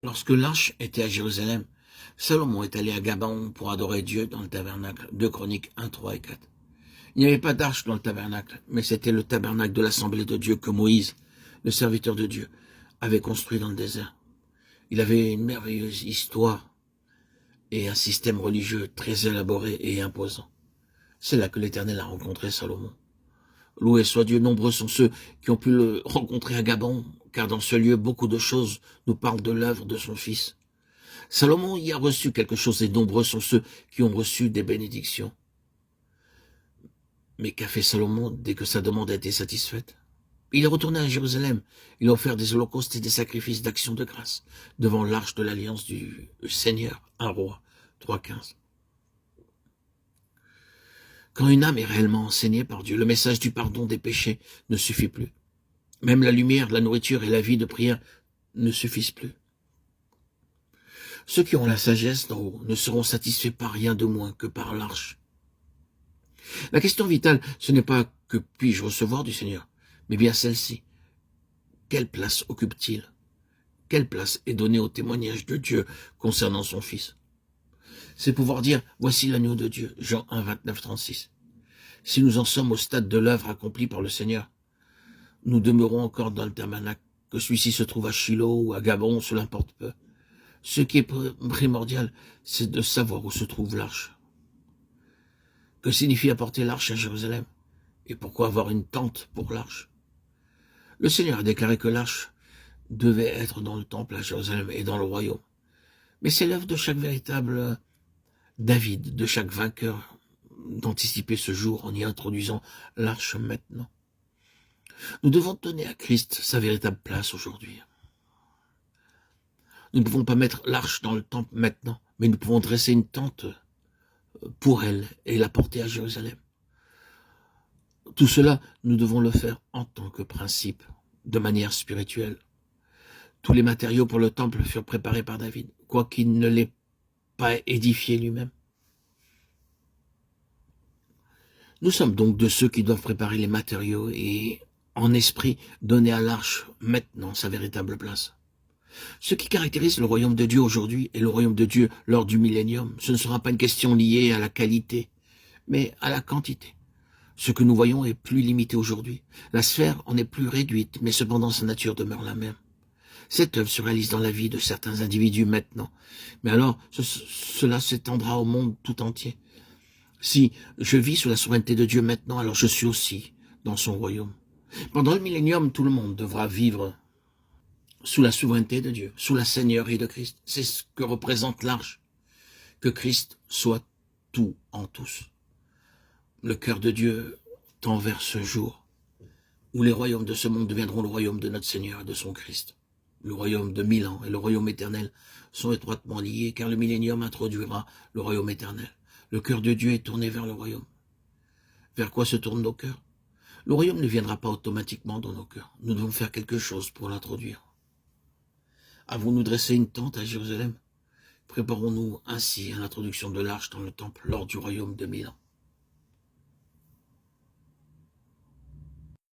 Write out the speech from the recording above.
Lorsque l'arche était à Jérusalem, Salomon est allé à Gabaon pour adorer Dieu dans le tabernacle. 2 Chroniques 1, 3 et 4. Il n'y avait pas d'arche dans le tabernacle, mais c'était le tabernacle de l'assemblée de Dieu que Moïse, le serviteur de Dieu, avait construit dans le désert. Il avait une merveilleuse histoire et un système religieux très élaboré et imposant. C'est là que l'Éternel a rencontré Salomon. Loué soit Dieu, nombreux sont ceux qui ont pu le rencontrer à Gabaon, car dans ce lieu, beaucoup de choses nous parlent de l'œuvre de son fils. Salomon y a reçu quelque chose et nombreux sont ceux qui ont reçu des bénédictions. Mais qu'a fait Salomon dès que sa demande a été satisfaite? Il est retourné à Jérusalem. Il a offert des holocaustes et des sacrifices d'action de grâce devant l'arche de l'alliance du Seigneur, un roi, 3,15. Quand une âme est réellement enseignée par Dieu, le message du pardon des péchés ne suffit plus. Même la lumière, la nourriture et la vie de prière ne suffisent plus. Ceux qui ont la sagesse d'en haut ne seront satisfaits par rien de moins que par l'arche. La question vitale, ce n'est pas que puis-je recevoir du Seigneur, mais bien celle-ci. Quelle place occupe-t-il? Quelle place est donnée au témoignage de Dieu concernant son Fils? C'est pouvoir dire, voici l'agneau de Dieu, Jean 1, 29, 36. Si nous en sommes au stade de l'œuvre accomplie par le Seigneur, nous demeurons encore dans le tabernacle, que celui-ci se trouve à Shiloh ou à Gabon, cela importe peu. Ce qui est primordial, c'est de savoir où se trouve l'arche. Que signifie apporter l'arche à Jérusalem? Et pourquoi avoir une tente pour l'arche? Le Seigneur a déclaré que l'arche devait être dans le temple à Jérusalem et dans le royaume. Mais c'est l'œuvre de chaque véritable David, de chaque vainqueur, d'anticiper ce jour en y introduisant l'arche maintenant. Nous devons donner à Christ sa véritable place aujourd'hui. Nous ne pouvons pas mettre l'arche dans le temple maintenant, mais nous pouvons dresser une tente pour elle et la porter à Jérusalem. Tout cela, nous devons le faire en tant que principe, de manière spirituelle. Tous les matériaux pour le temple furent préparés par David, quoiqu'il ne l'ait pas édifié lui-même. Nous sommes donc de ceux qui doivent préparer les matériaux et, en esprit, donner à l'arche maintenant sa véritable place. Ce qui caractérise le royaume de Dieu aujourd'hui et le royaume de Dieu lors du millénium, ce ne sera pas une question liée à la qualité, mais à la quantité. Ce que nous voyons est plus limité aujourd'hui. La sphère en est plus réduite, mais cependant sa nature demeure la même. Cette œuvre se réalise dans la vie de certains individus maintenant, mais alors cela s'étendra au monde tout entier. Si je vis sous la souveraineté de Dieu maintenant, alors je suis aussi dans son royaume. Pendant le millénium, tout le monde devra vivre sous la souveraineté de Dieu, sous la seigneurie de Christ. C'est ce que représente l'arche. Que Christ soit tout en tous. Le cœur de Dieu tend vers ce jour où les royaumes de ce monde deviendront le royaume de notre Seigneur et de son Christ. Le royaume de 1000 ans et le royaume éternel sont étroitement liés, car le millénium introduira le royaume éternel. Le cœur de Dieu est tourné vers le royaume. Vers quoi se tournent nos cœurs? Le royaume ne viendra pas automatiquement dans nos cœurs. Nous devons faire quelque chose pour l'introduire. Avons-nous dressé une tente à Jérusalem? Préparons-nous ainsi à l'introduction de l'arche dans le temple lors du royaume de 1000 ans.